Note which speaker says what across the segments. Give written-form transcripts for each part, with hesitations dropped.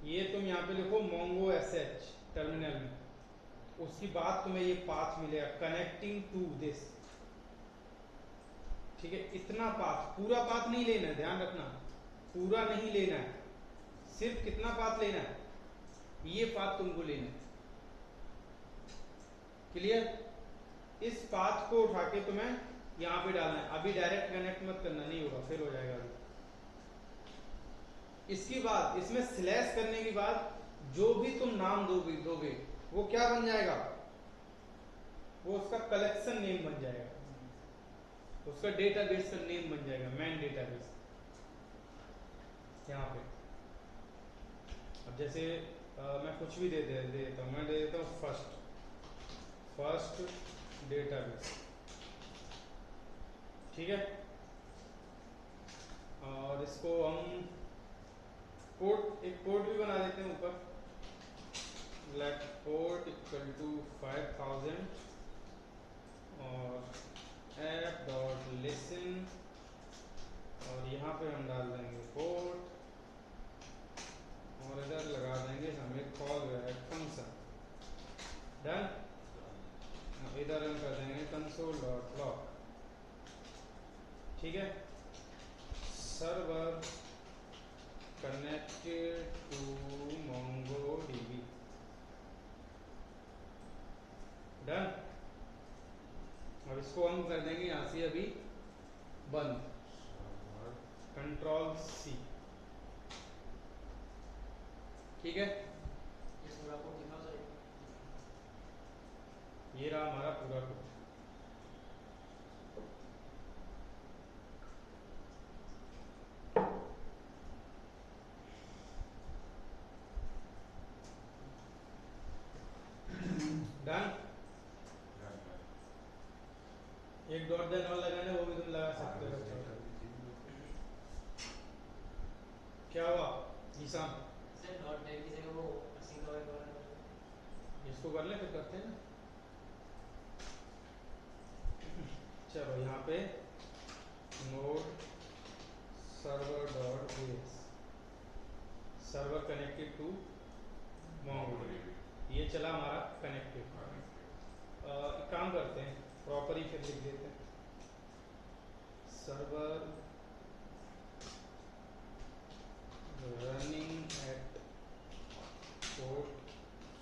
Speaker 1: ये तुम यहाँ पे लिखो मोंगो एसएच टर्मिनल में, उसके बाद तुम्हें ये पाथ मिलेगा कनेक्टिंग टू दिस। ठीक है, इतना पाथ, पूरा पाथ नहीं लेना है, ध्यान रखना, पूरा नहीं लेना है, सिर्फ कितना पाथ लेना है, ये पाथ तुमको लेना है। क्लियर? इस पाथ को उठा के तुम्हें यहां पे डालना है। अभी डायरेक्ट कनेक्ट मत करना, नहीं होगा, फेल हो जाएगा अभी। इसके बाद इसमें स्लैश करने के बाद जो भी तुम नाम दोगे वो क्या बन जाएगा, वो उसका कलेक्शन नेम बन जाएगा, उसका डेटाबेस का नेम बन जाएगा, मेन डेटाबेस। यहाँ पे अब जैसे मैं कुछ भी दे देता हूँ, मैं दे देता हूँ फर्स्ट डेटाबेस। ठीक है, और इसको हम एक कोड भी बना देते हैं ऊपर, लेट पोर्ट इक्वल टू 5000 और ऐप डॉट लिसन, और यहाँ पे हम डाल देंगे पोर्ट, और इधर लगा देंगे हम एक कॉल बैक फंक्शन। डन। इधर हम कर देंगे कंसोल डॉट लॉग। ठीक है, server connected to MongoDB। Done. अब इसको हम कर देंगे यहाँ से अभी बंद, कंट्रोल C। ठीक है, ये रहा हमारा पूरा कोड। डन। एक डॉट देन वाला लगाना है, वो भी तुम लगा सकते हो। क्या हुआ ईशान? इसको कर ले, फिर करते हैं ना। चलो यहाँ पे node server dot JS, server connected to MongoDB, ये चला हमारा कनेक्टेड। एक काम करते हैं, प्रॉपर ही फिर लिख देते हैं, server running at port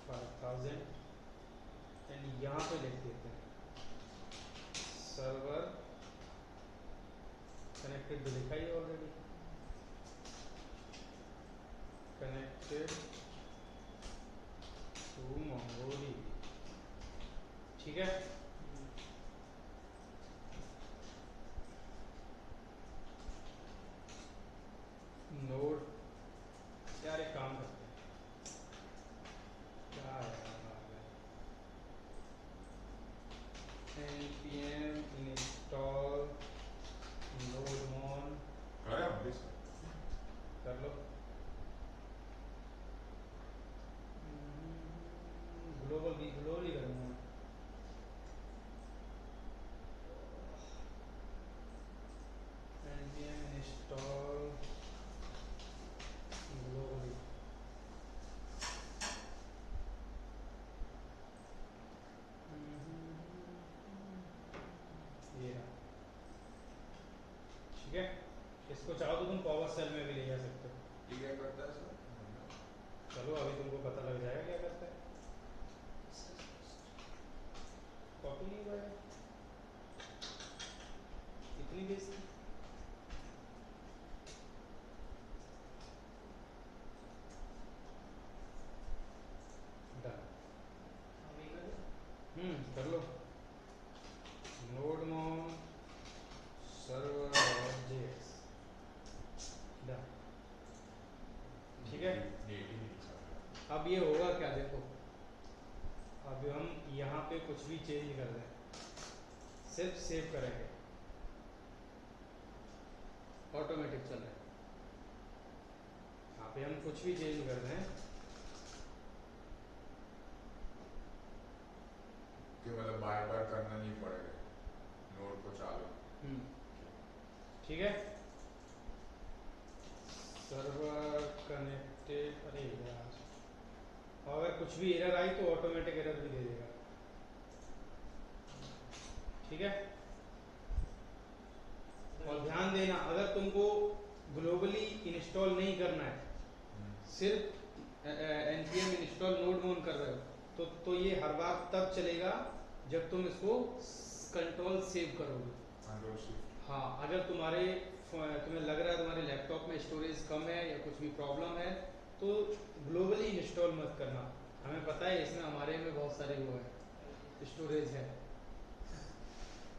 Speaker 1: 5000, and यहाँ पे लिख देते हैं सर्वर कनेक्टेड, तो लिखा ही ऑलरेडी, कनेक्टेड टू MongoDB। ठीक है, नोड, यार एक काम करते हैं, क्या npm install nodemon कर लो, ग्लोबल ही करूँगा। npm install globally, ये रहा। ठीक है, इसको चाहो तो तुम पावर सेल में भी ले जा सकते हो।
Speaker 2: ये क्या करता है सर?
Speaker 1: चलो अभी तुमको पता लग जाएगा क्या करता है। कॉपी नहीं हुआ है, इतनी बेइज्जती। कर लो, nodemon server डॉट जेएस। ठीक है, अब ये होगा क्या देखो, अब हम यहाँ पे कुछ भी चेंज कर दें, सिर्फ सेव करेंगे, ऑटोमेटिक चल रहा है। यहाँ पे हम कुछ भी चेंज कर दें,
Speaker 2: कि मतलब बार बार करना नहीं पड़ेगा नोड को चालू।
Speaker 1: ठीक है, सर्वर कनेक्टेड, अरे यार कुछ भी एरर आई तो ऑटोमेटिक एरर भी दे देगा। ठीक है, और ध्यान देना अगर तुमको ग्लोबली इंस्टॉल नहीं करना है, सिर्फ npm इंस्टॉल नोड ऑन कर रहे हो तो ये हर बार तब चलेगा जब तुम इसको कंट्रोल सेव करोगे। हाँ, अगर तुम्हें लग रहा है तुम्हारे लैपटॉप में स्टोरेज कम है या कुछ भी प्रॉब्लम है तो ग्लोबली इंस्टॉल मत करना। हमें पता है इसमें हमारे में बहुत सारे वो है स्टोरेज है।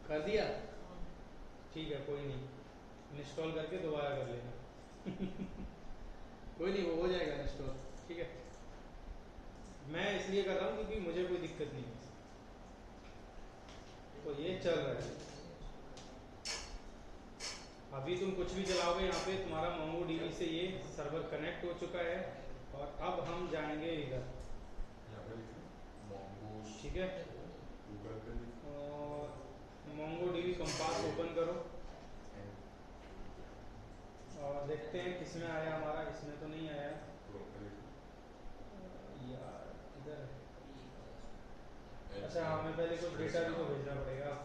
Speaker 1: कर दिया? ठीक है, कोई नहीं, इंस्टॉल करके दोबारा कर लेना। कोई नहीं, वो हो जाएगा इंस्टॉल। ठीक है, मैं इसलिए कर रहा हूँ क्योंकि मुझे कोई दिक्कत नहीं है, तो ये चल रहा है। अभी तुम कुछ भी चलाओगे यहाँ पे तुम्हारा MongoDB से ये सर्वर कनेक्ट हो चुका है। और अब हम जाएंगे इधर, ठीक है, और MongoDB कंपास ओपन करो और देखते हैं किसमें आया हमारा। इसमें तो नहीं आया यार, इधर है। अच्छा, हमें पहले कुछ डेटा भी तो भेजना पड़ेगा।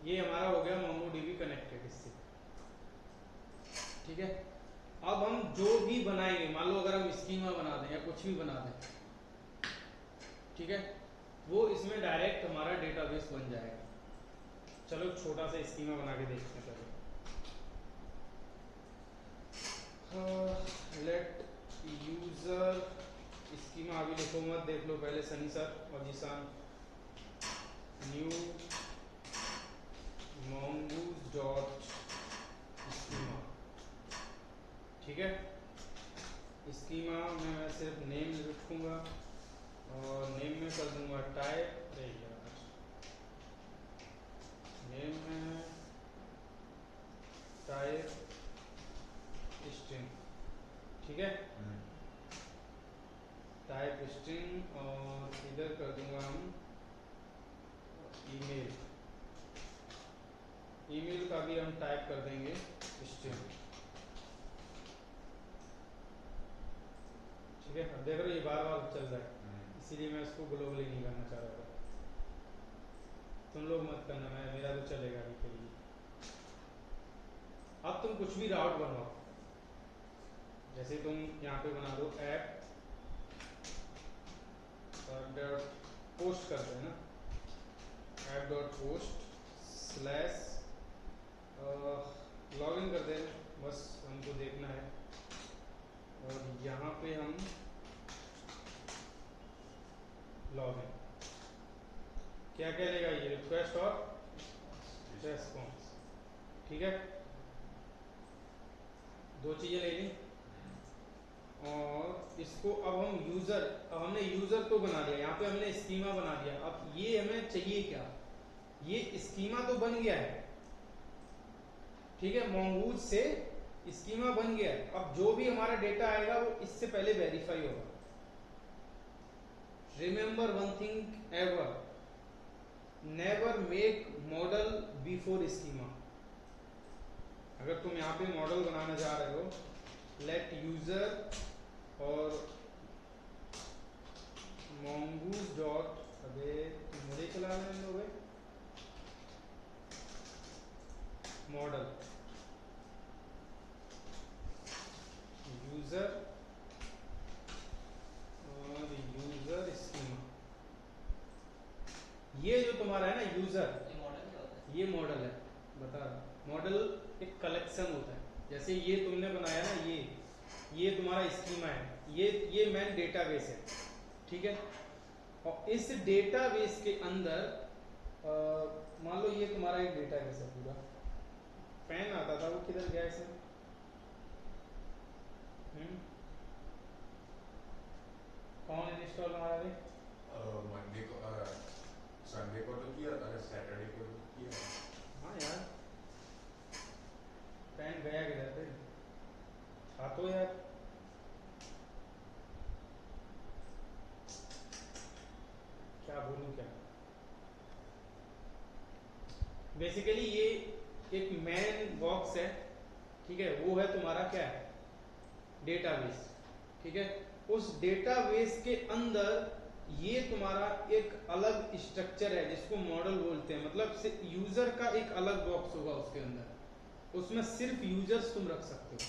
Speaker 1: ये हमारा हो गया MongoDB कनेक्टेड इससे। ठीक है, अब हम जो भी बनाएंगे, मान लो अगर हम स्कीमा बना दें या कुछ भी बना दें, ठीक है, वो इसमें डायरेक्ट हमारा डेटाबेस बन जाएगा। चलो छोटा सा स्कीमा बना के देखते हैं पहले। लेट यूजर स्कीमा, अभी लिखो मत, देख लो पहले सनी सर और जीसान। न्यू mongoose डॉट स्कीमा, ठीक है। स्कीमा में मैं सिर्फ नेम लिखूंगा और नेम में कर दूंगा टाइप, अरे यार, नेम में टाइप स्ट्रिंग, ठीक है, टाइप स्ट्रिंग। और इधर कर दूंगा हम ईमेल, ईमेल का भी हम टाइप कर देंगे स्ट्रिंग, ठीक है। अब देख रहे हो ये बार बार चल रहा है, इसीलिए मैं इसको ग्लोबली नहीं करना चाह रहा था। तुम लोग मत करना, मेरा तो चलेगा अभी के लिए। अब तुम कुछ भी राउट बनाओ, जैसे तुम यहाँ पे बना दो ऐप पोस्ट करते हैं ना, app dot post slash log in कर दें, बस हमको देखना है। और यहाँ पे हम लॉग इन, क्या क्या लेगा ये, रिक्वेस्ट और रेस्पॉन्स, ठीक है, दो चीजें ले ली। और इसको अब हम यूजर, अब हमने यूजर तो बना लिया, यहाँ पे हमने स्कीमा बना दिया। अब ये हमें चाहिए क्या, ये स्कीमा तो बन गया है, ठीक है, mongoose से स्कीमा बन गया है। अब जो भी हमारा डेटा आएगा वो इससे पहले वेरीफाई होगा। Remember one thing ever, never make model before schema. अगर तुम यहाँ पे मॉडल बनाने जा रहे हो, लेट यूजर और mongoose डॉट, अबे मुझे चला रहे हो मॉडल यूजर और यूजर स्कीमा। ये जो तुम्हारा है ना यूजर, ये मॉडल है, बता रहा। मॉडल एक कलेक्शन होता है, जैसे ये तुमने बनाया ना, ये तुम्हारा स्कीमा है, ये मेन डेटाबेस है, ठीक है। और इस डेटाबेस के अंदर मान लो ये तुम्हारा एक डेटाबेस है पूरा। पेन आता था, वो किधर गया इसमें? कौन इंस्टॉल हमारा भी?
Speaker 2: मंडे को, संडे को तो किया था, सैटरडे को तो किया।
Speaker 1: हाँ यार, पेन गया किधर पे? था तो यार, क्या बोलूं क्या। बेसिकली ये एक मेन बॉक्स है, ठीक है, वो है तुम्हारा क्या है, डेटाबेस, ठीक है। उस डेटाबेस के अंदर ये तुम्हारा एक अलग स्ट्रक्चर है जिसको मॉडल बोलते हैं, मतलब यूजर का एक अलग बॉक्स होगा उसके अंदर, उसमें सिर्फ यूजर्स तुम रख सकते हो।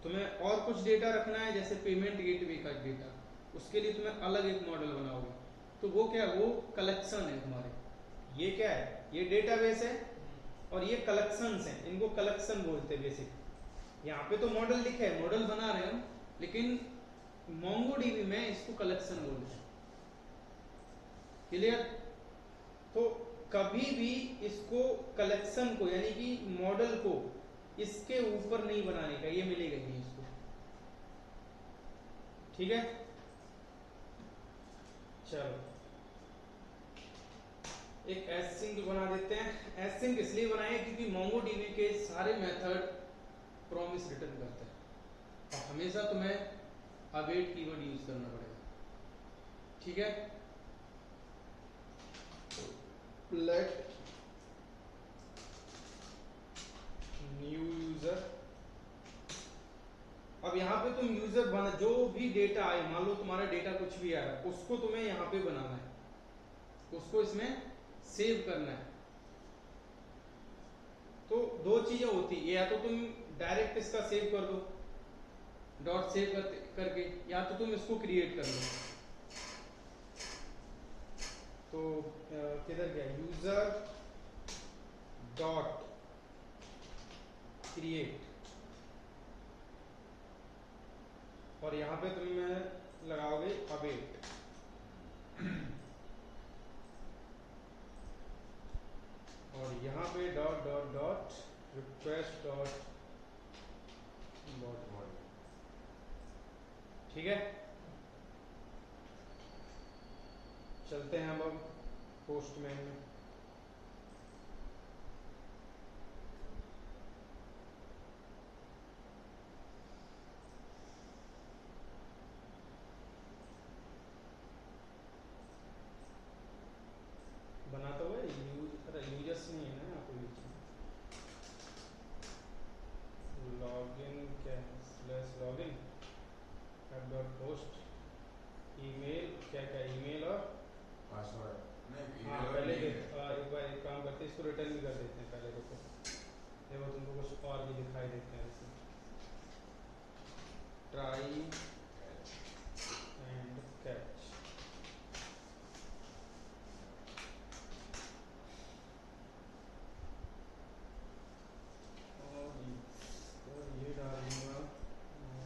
Speaker 1: तुम्हें और कुछ डेटा रखना है जैसे पेमेंट गेटवे का डेटा, उसके लिए तुम्हें अलग एक मॉडल बनाओगे, तो वो क्या है, वो कलेक्शन है तुम्हारे। ये क्या है, ये डेटाबेस है और ये कलेक्शंस हैं, इनको कलेक्शन बोलते हैं बेसिक। यहाँ पे तो मॉडल लिखे है, मॉडल बना रहे हैं हम, लेकिन मोंगोडीबी में इसको कलेक्शन बोलते हैं। क्लियर? तो कभी भी इसको कलेक्शन को यानी कि मॉडल को इसके ऊपर नहीं बनाने का, ये मिलेगा ही नहीं इसको, ठीक है। चलो एक एसिंक बना देते हैं। एसिंक इसलिए बनाए क्योंकि मोंगोडीबी के सारे मेथड प्रॉमिस रिटर्न करते हैं और हमेशा तुम्हें अवेट कीवर्ड यूज करना पड़ेगा, ठीक है। लेट न्यू यूजर, अब यहाँ पे तुम यूजर बना, जो भी डेटा आए, मान लो तुम्हारा डेटा कुछ भी आया, उसको तुम्हें यहाँ पे बनाना है, उसको इसमें सेव करना है। तो दो चीजें होती है, या तो तुम डायरेक्ट इसका सेव कर दो डॉट सेव करके, या तो तुम इसको क्रिएट कर लो। तो किधर गया, यूजर डॉट क्रिएट, और यहाँ पे तुम लगाओगे अवेट, और यहाँ पे dot dot dot request dot bot, ठीक है। चलते हैं अब पोस्टमैन में। बनाता हुआ यूजर्स नहीं है ना यहाँ पे, लॉगिन क्या है, slash login at dot post, email क्या क्या, ईमेल और
Speaker 2: पासवर्ड नहीं,
Speaker 1: हाँ
Speaker 2: email
Speaker 1: पहले
Speaker 2: नहीं है।
Speaker 1: एक बार एक काम करते हैं, इसको रिटर्न भी कर देते हैं पहले, देखो देखो तुमको कुछ और भी दिखाई देते हैं जैसे ट्राई एंड कैच। और ये डालूंगा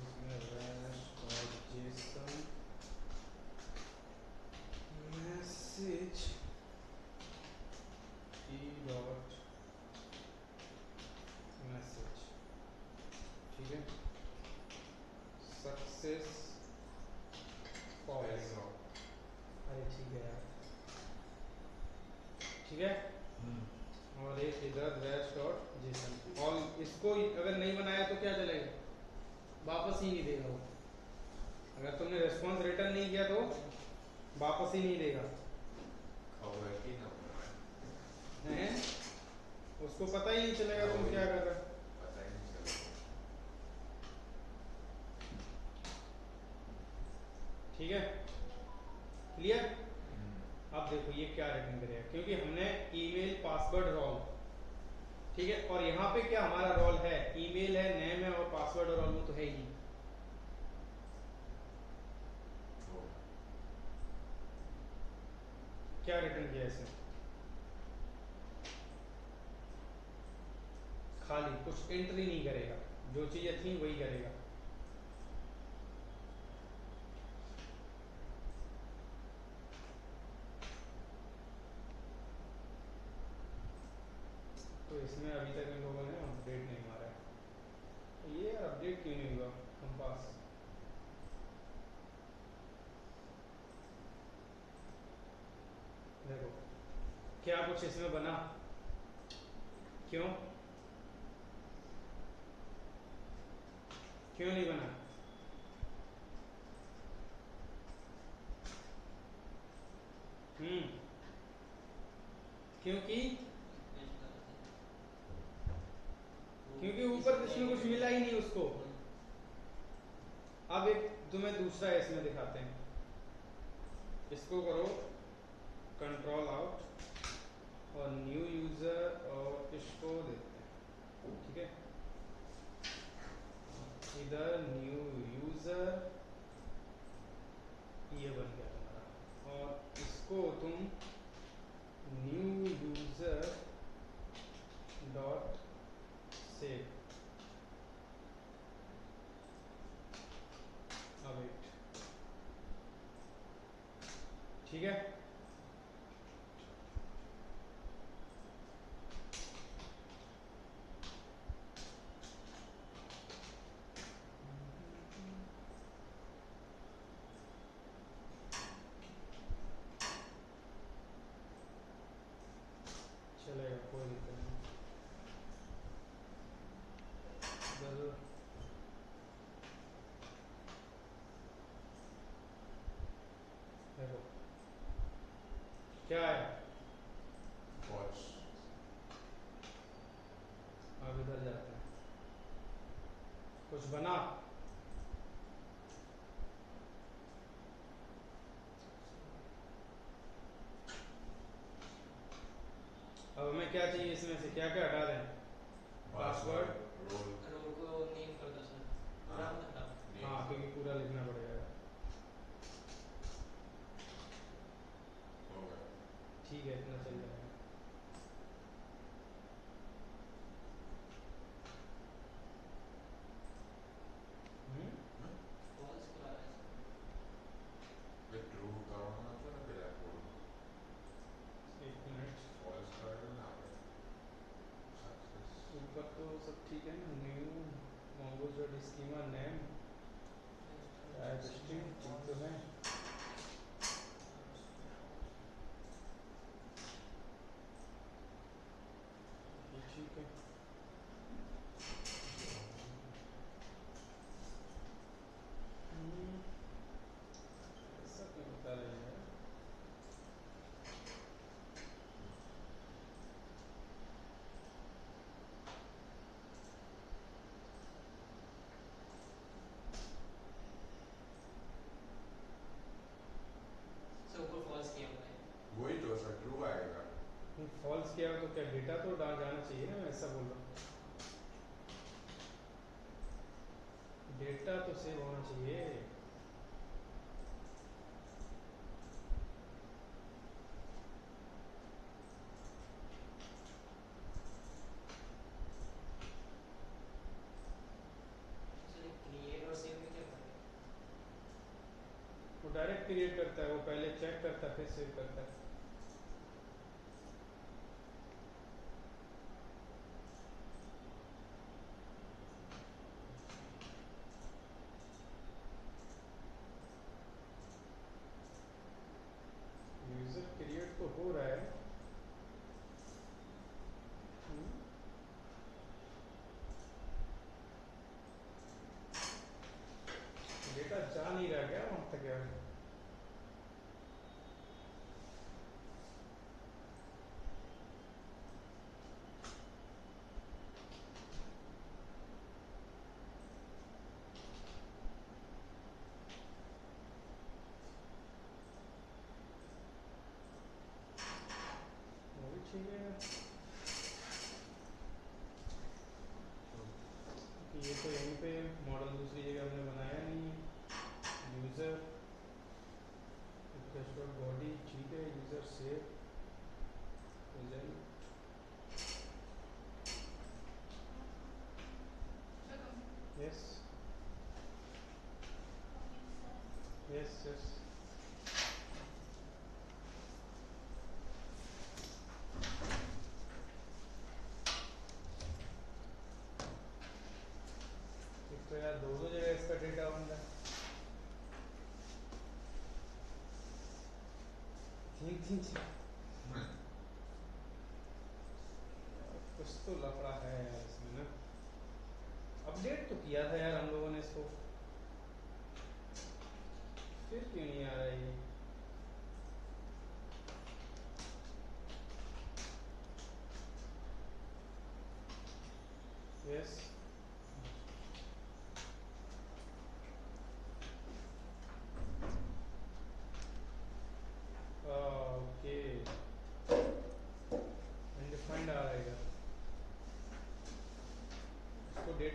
Speaker 1: इसमें रैश और Jason message E dot message, ठीक है। सक्सेस फॉल्स, अरे ठीक है यार, ठीक है। और एक इधर रैश डॉट जेसन, और इसको अगर नहीं बनाया तो क्या चलेगा, वापस ही नहीं देगा वो, अगर तुमने रेस्पॉन्स रिटर्न नहीं किया तो वापस ही नहीं देगा,
Speaker 2: खबर की ना
Speaker 1: हैं? उसको पता ही नहीं चलेगा तुम क्या कर रहे हो,
Speaker 2: पता ही नहीं चलेगा।
Speaker 1: ठीक है। क्लियर? अब देखो ये क्या रिटर्न करेगा, क्योंकि हमने ईमेल पासवर्ड रोल, ठीक है, और यहाँ पे क्या हमारा रोल है, ईमेल है, नेम है और पासवर्ड और रोल में तो है ही। क्या रिटर्न किया इसे, खाली, कुछ एंट्री नहीं करेगा, जो चीजें थी वही करेगा। तो इसमें अभी तक इन लोगों ने अपडेट नहीं मारा है, तो ये यार अपडेट क्यों नहीं हुआ कंपास, देखो क्या कुछ इसमें बना, क्यों क्यों नहीं बना, क्योंकि क्योंकि ऊपर इसमें कुछ मिला ही नहीं उसको। अब एक तुम्हें दूसरा इसमें दिखाते हैं, इसको करो कंट्रोल आउट और न्यू यूजर और इसको देते हैं, ठीक है। इधर न्यू यूजर ये बन गया तुम्हारा, और इसको तुम new user dot save await, ठीक है। चलेगा, कोई दिक्कत नहीं। इधर देखो क्या है,
Speaker 2: वॉच।
Speaker 1: अब इधर जाते हैं, कुछ बना। अब हमें क्या चाहिए इसमें से, क्या क्या हटा दें? Password,
Speaker 2: role.
Speaker 3: रोल को नेम कर दो सर, पूरा
Speaker 2: हाँ।
Speaker 3: मतलब।
Speaker 1: हाँ क्योंकि पूरा लिखना पड़ेगा।
Speaker 2: हो गया।
Speaker 1: ठीक है, इतना चल जाएगा।
Speaker 3: फॉल्स क्यों आ रहा है
Speaker 2: फिर ट्रू करवाना था ना, फिर कोड
Speaker 1: एक मिनट,
Speaker 2: फॉल्स करेगा ना पे सक्सेस।
Speaker 1: ऊपर तो सब ठीक है ना, new mongoose schema name type string ठीक तो है। ये ठीक है। ऐसा क्यों बता रही है?
Speaker 3: सर ऊपर फॉल्स किया हुआ है।
Speaker 2: वही तो सर ट्रू आएगा।
Speaker 1: फॉल्स किया हो तो क्या डेटा तो डाल जाना चाहिए ना, मैं ऐसा बोल रहा हूँ। डेटा तो सेव होना चाहिए।
Speaker 3: सर क्रिएट और सेव में क्या फर्क है?
Speaker 1: वो डायरेक्ट क्रिएट करता है, वो पहले चेक करता है फिर सेव करता है। यूजर क्रिएट तो हो रहा है। डेटा जा नहीं रहा क्या वहां तक यार? वो भी ठीक है यार, क्योंकि ये तो यहीं पे मॉडल दूसरी जगह हमने बनाया नहीं है। यूजर बॉडी ठीक है, user save result, yes yes yes. एक तो यार दो जगह इसका डेटा बन रहा है। तीन कुछ तो लफड़ा है यार इसमें ना। अपडेट तो किया था यार हम लोगों ने इसको, फिर क्यों नहीं आ रहा है ये? यस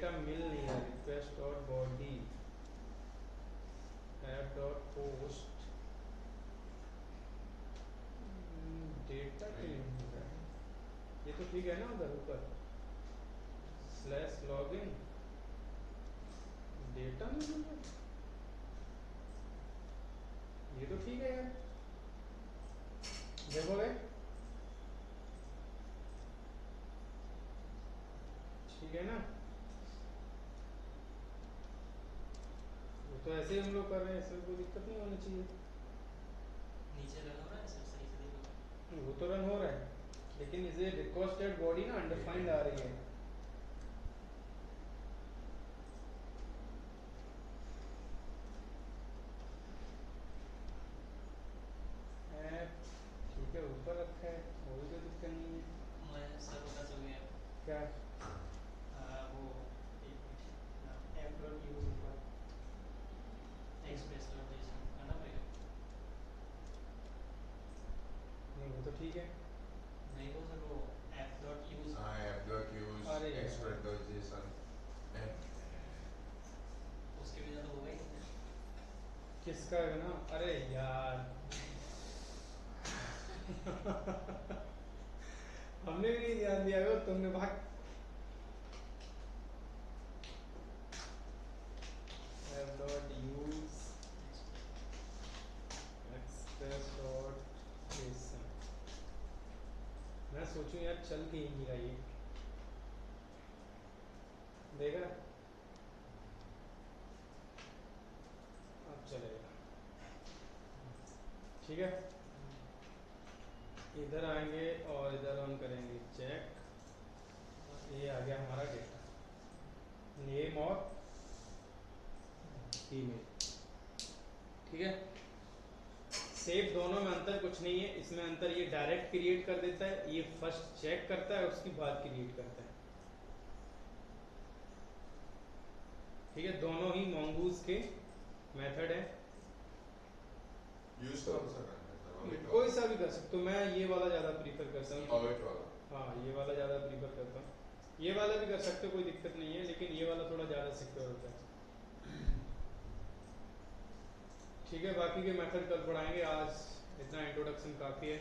Speaker 1: डेटा मिल नहीं रहा, request dot body app dot post, data क्यों नहीं मिल रहा है? ये तो ठीक है ना, उधर ऊपर स्लैश लॉगिन डेटा नहीं मिल रहा, ये तो ठीक है यार, देखोगे ठीक है ना, वो तो ऐसे ही हम लोग कर रहे हैं, इसमें कोई दिक्कत नहीं होनी चाहिए।
Speaker 3: नीचे रन हो रहा है सब सही से देखो।
Speaker 1: वो तो रन हो रहा है, लेकिन इसे रिक्वेस्टेड बॉडी ना अनडिफाइंड आ रही है। ऐप ठीक है ऊपर रखा है, वो भी कोई दिक्कत नहीं है।
Speaker 3: मैं सर पता चल गया।
Speaker 1: क्या?
Speaker 3: वो एक मिनट ऐप डॉट यूज ऊपर एक्सप्रेस डॉट जेसन करना पड़ेगा।
Speaker 1: नहीं वो तो ठीक है।
Speaker 3: नहीं तो सर वो ऐप डॉट यूज
Speaker 2: हाँ ऐप डॉट यूज
Speaker 1: अरे यार।
Speaker 2: एक्सप्रेस डॉट जेसन
Speaker 3: उसके बिना तो होगा ही नहीं।
Speaker 1: किसका है ना, अरे यार हमने भी नहीं ध्यान दिया हो, तुमने भाग app dot use express dot JSON. मैं सोचूं यार चल के ही नहीं रहा ये, देखा अब चलेगा ठीक है। इधर आएंगे और इधर ऑन करेंगे चेक, ये आ गया हमारा डेटा, नेम और ईमेल, ठीक है। सेव दोनों में अंतर कुछ नहीं है, इसमें अंतर ये डायरेक्ट क्रिएट कर देता है, ये फर्स्ट चेक करता है उसके बाद क्रिएट करता है, ठीक है। दोनों ही mongoose के मेथड है,
Speaker 2: यूज कौन सा करना है सर? अवेट
Speaker 1: कोई सा भी कर सकते हो, मैं ये वाला ज़्यादा प्रीफर करता हूँ।
Speaker 2: अवेट वाला
Speaker 1: हाँ ये वाला ज़्यादा प्रीफर करता हूँ, ये वाला भी कर सकते हो कोई दिक्कत नहीं है, लेकिन ये वाला थोड़ा ज़्यादा सिक्योर होता है, ठीक है। बाकी के मेथड कल पढ़ाएंगे, आज इतना इंट्रोडक्शन काफ़ी है।